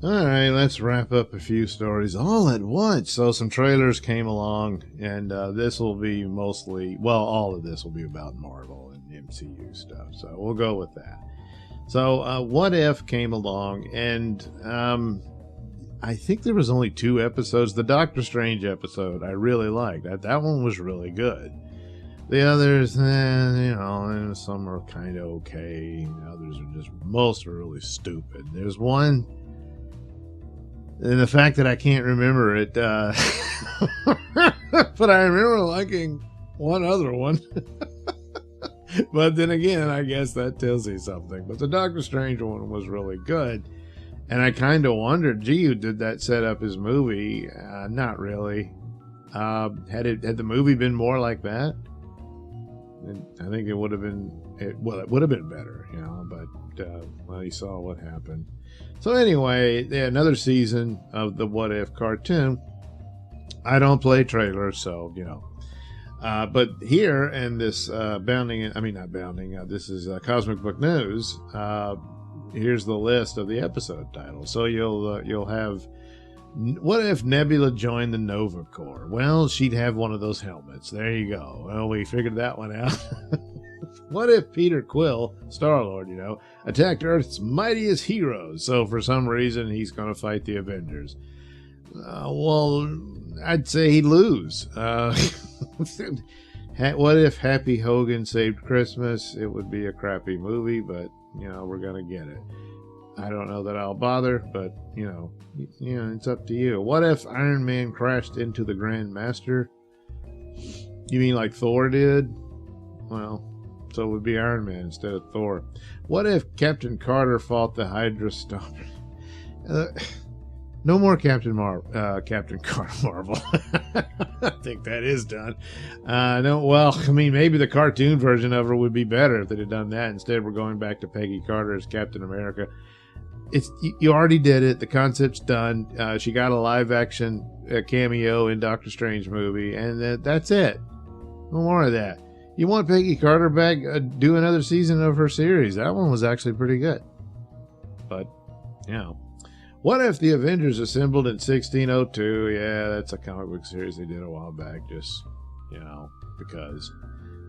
All right, let's wrap up a few stories all at once. So some trailers came along, and this will be mostly, well, all of this will be about Marvel and MCU stuff. So we'll go with that. So What If came along, and I think there was only 2 episodes. The Doctor Strange episode I really liked. That one was really good. The others, some are kind of okay. Others are just, most are really stupid. There's one, and the fact that I can't remember it, but I remember liking one other one. But then again, I guess that tells you something. But the Doctor Strange one was really good. And I kind of wondered, gee, did that set up his movie? Not really. Had the movie been more like that, I think it would have been, it would have been better, but well, you saw what happened. So anyway, another season of the What If cartoon. I don't play trailers, so, but here in this this is Cosmic Book News. Here's the list of the episode titles. So you'll have, what if Nebula joined the Nova Corps? Well, she'd have one of those helmets. There you go. Well, we figured that one out. What if Peter Quill, Star-Lord, attacked Earth's mightiest heroes? So for some reason, he's going to fight the Avengers. Well, I'd say he'd lose. What if Happy Hogan saved Christmas? It would be a crappy movie, but, we're going to get it. I don't know that I'll bother, but, it's up to you. What if Iron Man crashed into the Grand Master? You mean like Thor did? Well, so it would be Iron Man instead of Thor. What if Captain Carter fought the Hydra Stomper? No more Captain Carter Marvel. I think that is done. Maybe the cartoon version of her would be better if they'd have done that. Instead, we're going back to Peggy Carter as Captain America. You already did it. The concept's done. She got a live action cameo in Doctor Strange movie, and that's it. No more of that. You want Peggy Carter back? Do another season of her series. That one was actually pretty good. But, what if the Avengers assembled in 1602? Yeah, that's a comic book series they did a while back, just, because.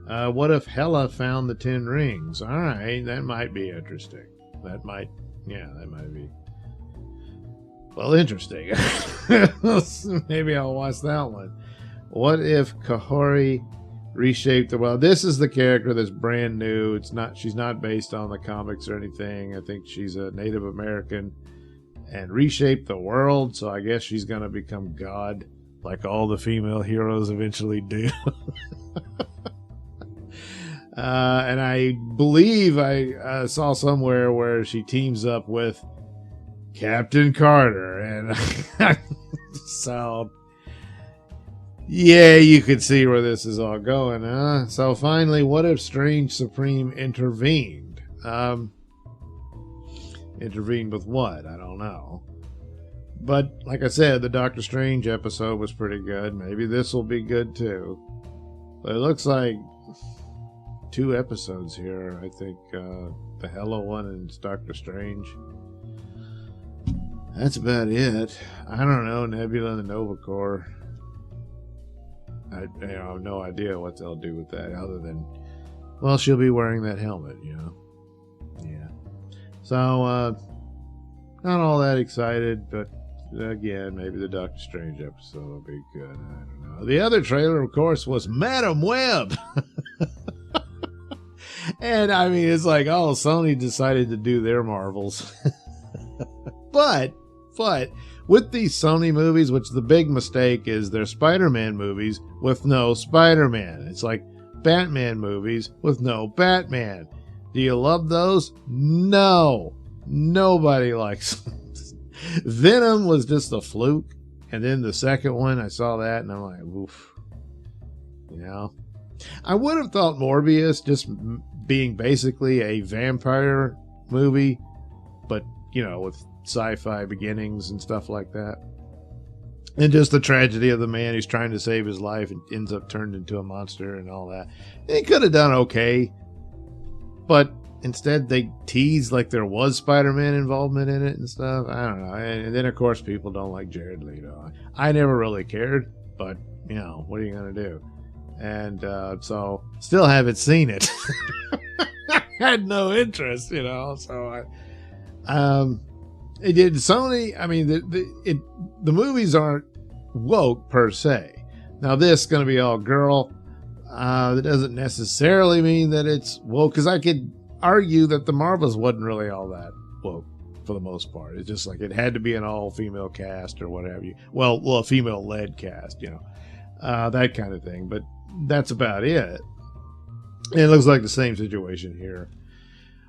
What if Hela found the 10 rings? All right, that might be interesting. That might be, well, interesting. Maybe I'll watch that one. What if Kahori reshaped the world? This is the character that's brand new. She's not based on the comics or anything. I think she's a Native American and reshaped the world, so I guess she's going to become God, like all the female heroes eventually do. And I believe I saw somewhere where she teams up with Captain Carter, and so yeah, you could see where this is all going, huh? So finally, what if Strange Supreme intervened? Intervened with what? I don't know. But like I said, the Doctor Strange episode was pretty good. Maybe this will be good too. But it looks like 2 episodes here. I think the Hela one and Doctor Strange. That's about it. I don't know. Nebula and the Nova Corps. I have no idea what they'll do with that other than, well, she'll be wearing that helmet, Yeah. So, not all that excited, but again, maybe the Doctor Strange episode will be good. I don't know. The other trailer, of course, was Madam Web. And I mean, it's like, oh, Sony decided to do their Marvels. But with these Sony movies, which the big mistake is they're Spider-Man movies with no Spider-Man. It's like Batman movies with no Batman. Do you love those? No. Nobody likes them. Venom was just a fluke. And then the second one, I saw that and I'm like, oof. I would have thought Morbius, just being basically a vampire movie, but, with sci-fi beginnings and stuff like that. And just the tragedy of the man who's trying to save his life and ends up turned into a monster and all that. He could have done okay. But instead they tease like there was Spider-Man involvement in it and stuff. I don't know. And then of course people don't like Jared Leto. I never really cared, but you know, what are you gonna do? And so still haven't seen it. Had no interest, you know. So it did Sony. I mean, the movies aren't woke per se. Now this is going to be all girl. That doesn't necessarily mean that it's woke, because I could argue that the Marvels wasn't really all that woke for the most part. It's just like it had to be an all female cast or whatever you. Well, a female led cast, you know, that kind of thing. But that's about it. And it looks like the same situation here.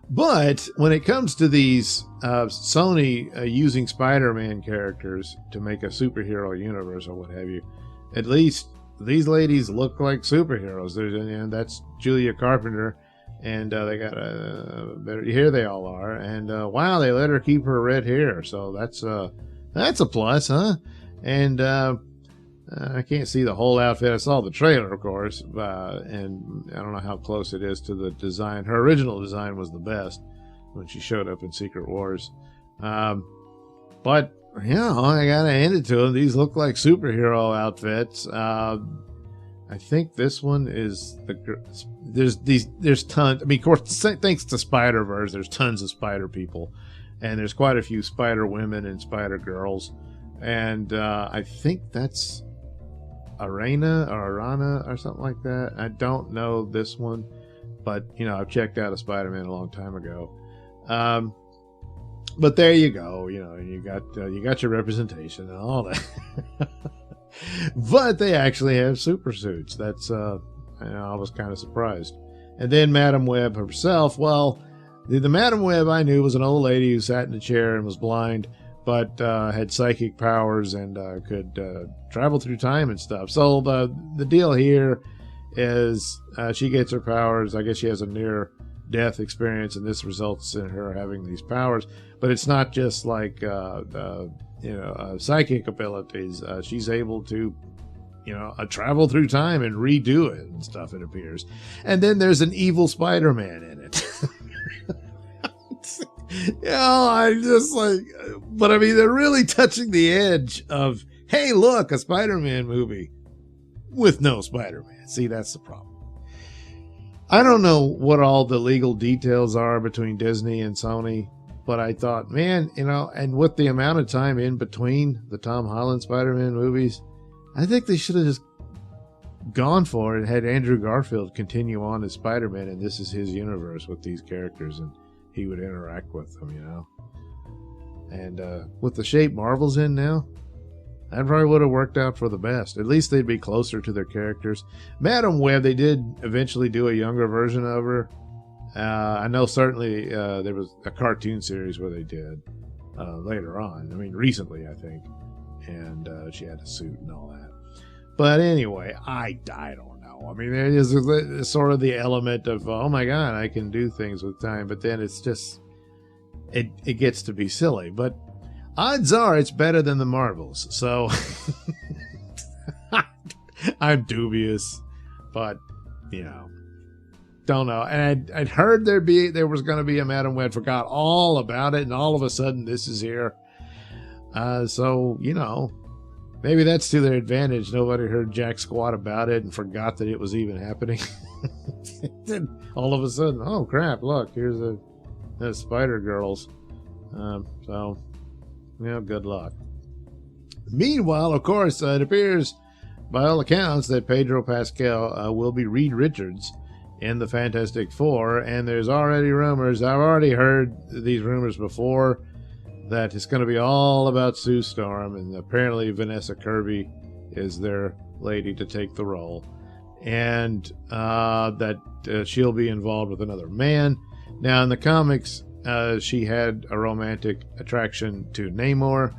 But when it comes to these Sony using Spider-Man characters to make a superhero universe or what have you, at least these ladies look like superheroes. And that's Julia Carpenter, and they got better. Here they all are, and wow, they let her keep her red hair, so that's a plus, huh? And I can't see the whole outfit. I saw the trailer, of course, and I don't know how close it is to the design. Her original design was the best when she showed up in Secret Wars. But, you know, I gotta hand it to them. These look like superhero outfits. I think this one is there's tons. I mean, of course, thanks to Spider-Verse, there's tons of Spider people, and there's quite a few Spider women and Spider girls. And I think that's Arana or something like that. I don't know this one, but you know, I've checked out a Spider-Man a long time ago. But there you go. You know, you got your representation and all that. But they actually have super suits. That's I was kind of surprised. And then Madam Web herself. Well, the Madam Web I knew was an old lady who sat in a chair and was blind, but had psychic powers and could travel through time and stuff. So the deal here is she gets her powers. I guess she has a near-death experience, and this results in her having these powers. But it's not just like psychic abilities. She's able to, travel through time and redo it and stuff, it appears. And then there's an evil Spider-Man in it. I just like, but I mean, they're really touching the edge of, hey, look, a Spider-Man movie with no Spider-Man. See, that's the problem. I don't know what all the legal details are between Disney and Sony, but I thought, man, and with the amount of time in between the Tom Holland Spider-Man movies, I think they should have just gone for it and had Andrew Garfield continue on as Spider-Man, and this is his universe with these characters, and he would interact with them, And with the shape Marvel's in now, that probably would have worked out for the best. At least they'd be closer to their characters. Madam Web, they did eventually do a younger version of her. I know certainly there was a cartoon series where they did later on. I mean, recently, I think. And she had a suit and all that. But anyway, I don't know. I mean, there is sort of the element of, oh my God, I can do things with time. But then it's just, it gets to be silly. But odds are it's better than the Marvels. So I'm dubious. But, don't know. And I'd heard there was going to be a Madam Web. Forgot all about it. And all of a sudden, this is here. So, maybe that's to their advantage. Nobody heard jack squat about it and forgot that it was even happening. Then all of a sudden, oh crap, look, here's the Spider Girls. So, good luck. Meanwhile, of course, it appears by all accounts that Pedro Pascal will be Reed Richards in the Fantastic Four, and there's already rumors. I've already heard these rumors before, that it's going to be all about Sue Storm, and apparently Vanessa Kirby is their lady to take the role, and that she'll be involved with another man. Now, in the comics, she had a romantic attraction to Namor,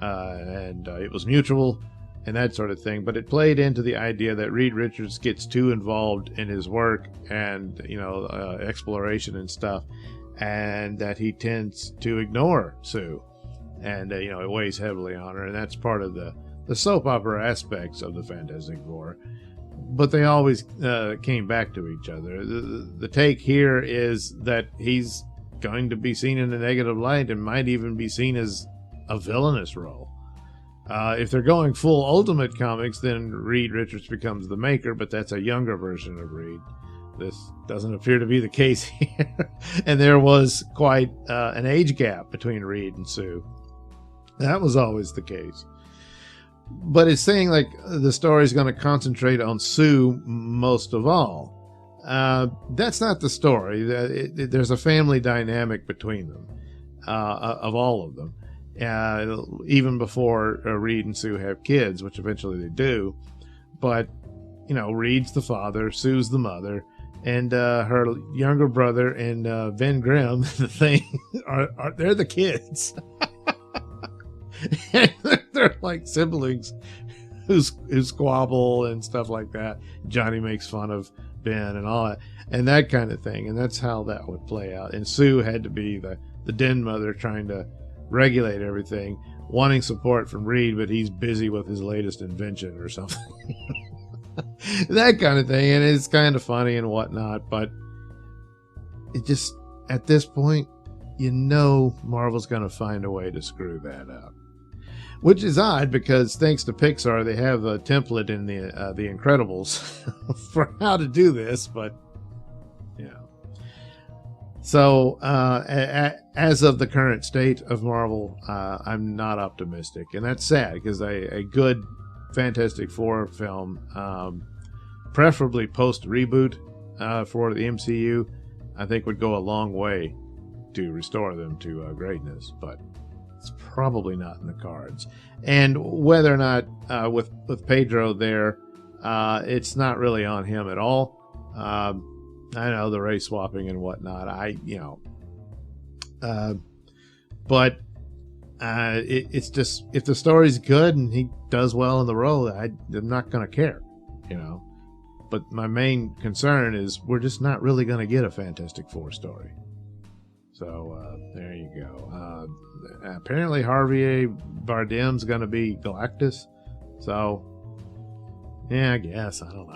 and it was mutual, and that sort of thing, but it played into the idea that Reed Richards gets too involved in his work and, exploration and stuff, and that he tends to ignore Sue, and it weighs heavily on her, and that's part of the soap opera aspects of the Fantastic Four. but they always came back to each other. The take here is that he's going to be seen in a negative light and might even be seen as a villainous role. If they're going full Ultimate Comics, then Reed Richards becomes the Maker, but that's a younger version of Reed. This doesn't appear to be the case here. And there was quite an age gap between Reed and Sue. That was always the case. But it's saying like the story's going to concentrate on Sue most of all. That's not the story. There's a family dynamic between them, of all of them. Even before Reed and Sue have kids, which eventually they do. But, you know, Reed's the father, Sue's the mother, and her younger brother and Ben Grimm, the thing, they're the kids. They're like siblings who squabble and stuff like that. Johnny makes fun of Ben and all that, and that kind of thing. And that's how that would play out. And Sue had to be the den mother trying to regulate everything, wanting support from Reed, but he's busy with his latest invention or something. That kind of thing. And it's kind of funny and whatnot, but it just, at this point, you know Marvel's going to find a way to screw that up. Which is odd, because thanks to Pixar, they have a template in the Incredibles for how to do this, but yeah. So, as of the current state of Marvel, I'm not optimistic. And that's sad, because a good Fantastic Four film, preferably post-reboot for the MCU, I think would go a long way to restore them to greatness. But it's probably not in the cards. And whether or not with Pedro there, it's not really on him at all. I know the race swapping and whatnot. But it's just, if the story's good and he does well in the role, I'm not going to care, you know. But my main concern is we're just not really going to get a Fantastic Four story. So there you go. Apparently Javier Bardem's going to be Galactus. So, yeah, I guess. I don't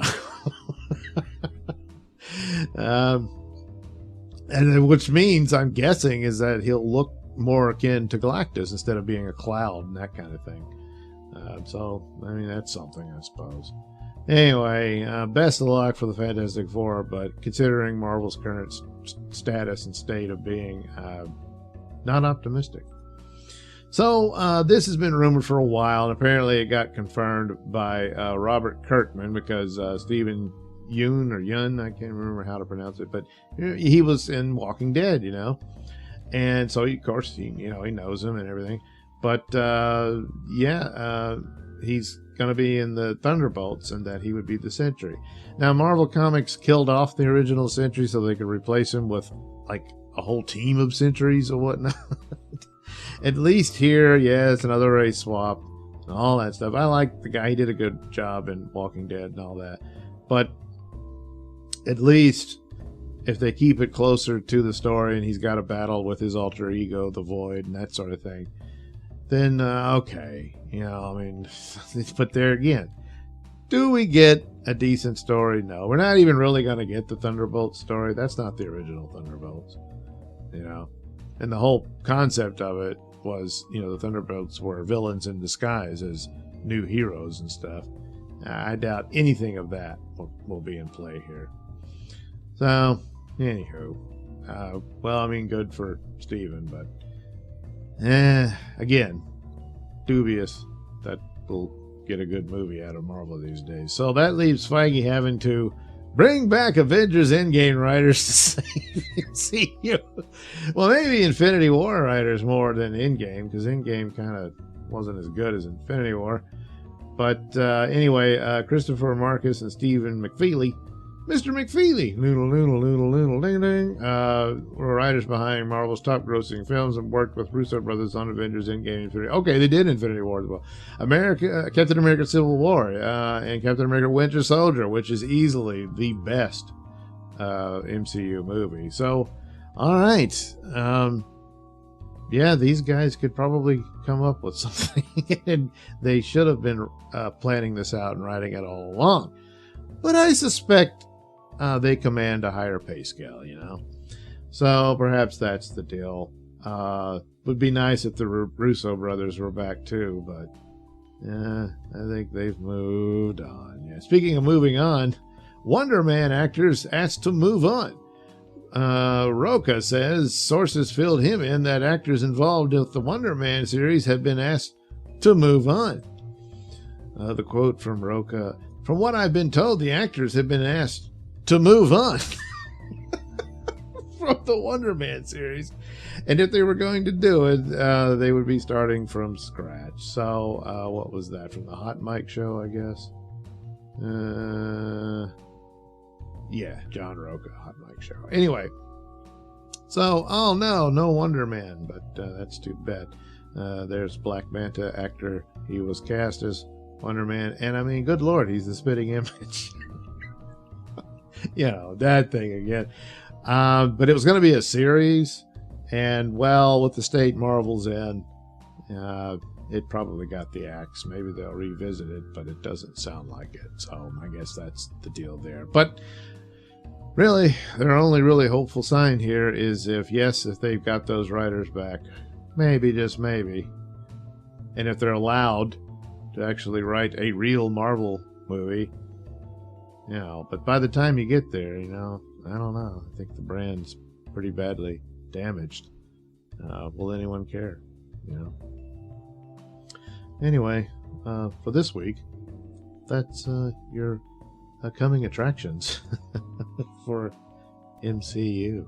know. And which means, I'm guessing, is that he'll look more akin to Galactus instead of being a cloud and that kind of thing. So, I mean, that's something, I suppose. Anyway, best of luck for the Fantastic Four, but considering Marvel's current status and state of being, not optimistic. So, this has been rumored for a while, and apparently it got confirmed by Robert Kirkman, because Stephen Yun, I can't remember how to pronounce it, but he was in Walking Dead, you know, and so of course he knows him and everything, but he's going to be in the Thunderbolts, and that he would be the Sentry. Now, Marvel Comics killed off the original Sentry so they could replace him with like a whole team of Sentries or whatnot. At least here, it's another race swap and all that stuff. I like the guy; he did a good job in Walking Dead and all that, but at least if they keep it closer to the story and he's got a battle with his alter ego, the Void, and that sort of thing, then okay. You know, I mean, but there again, do we get a decent story? No, we're not even really going to get the Thunderbolts story. That's not the original Thunderbolts, you know. And the whole concept of it was, you know, the Thunderbolts were villains in disguise as new heroes and stuff. I doubt anything of that will be in play here. So, anywho, well, I mean, good for Steven, but again, dubious that we'll get a good movie out of Marvel these days. So that leaves Feige having to bring back Avengers Endgame writers to save MCU. Well, maybe Infinity War writers more than Endgame, because Endgame kind of wasn't as good as Infinity War. But anyway, Christopher Marcus and Stephen McFeely, Mr. McFeely, were writers behind Marvel's top-grossing films and worked with Russo brothers on Avengers Endgame and Infinity. Okay, they did Infinity War as well. Captain America Civil War, and Captain America Winter Soldier, which is easily the best MCU movie. So, all right. These guys could probably come up with something. And they should have been planning this out and writing it all along. but I suspect they command a higher pay scale, you know. So perhaps that's the deal. Would be nice if the Russo brothers were back too, but I think they've moved on. Yeah. Speaking of moving on, Wonder Man actors asked to move on. Roca says sources filled him in that actors involved with the Wonder Man series have been asked to move on. The quote from Roca: "From what I've been told, the actors have been asked to move on from the Wonder Man series. And if they were going to do it, they would be starting from scratch." So, what was that? From the Hot Mic Show, I guess? Yeah, John Roca, Hot Mic Show. Anyway, so, oh no Wonder Man, but that's too bad. There's Black Manta actor. He was cast as Wonder Man, and I mean, good Lord, he's the spitting image. You know, that thing again. But it was going to be a series, and well, with the state Marvel's in, it probably got the axe. Maybe they'll revisit it, but it doesn't sound like it. So I guess that's the deal there. But really, their only really hopeful sign here is if they've got those writers back, maybe, just maybe, and if they're allowed to actually write a real Marvel movie, you know. But by the time you get there, you know, I don't know. I think the brand's pretty badly damaged. Will anyone care? You know. Anyway, for this week, that's your coming attractions for MCU.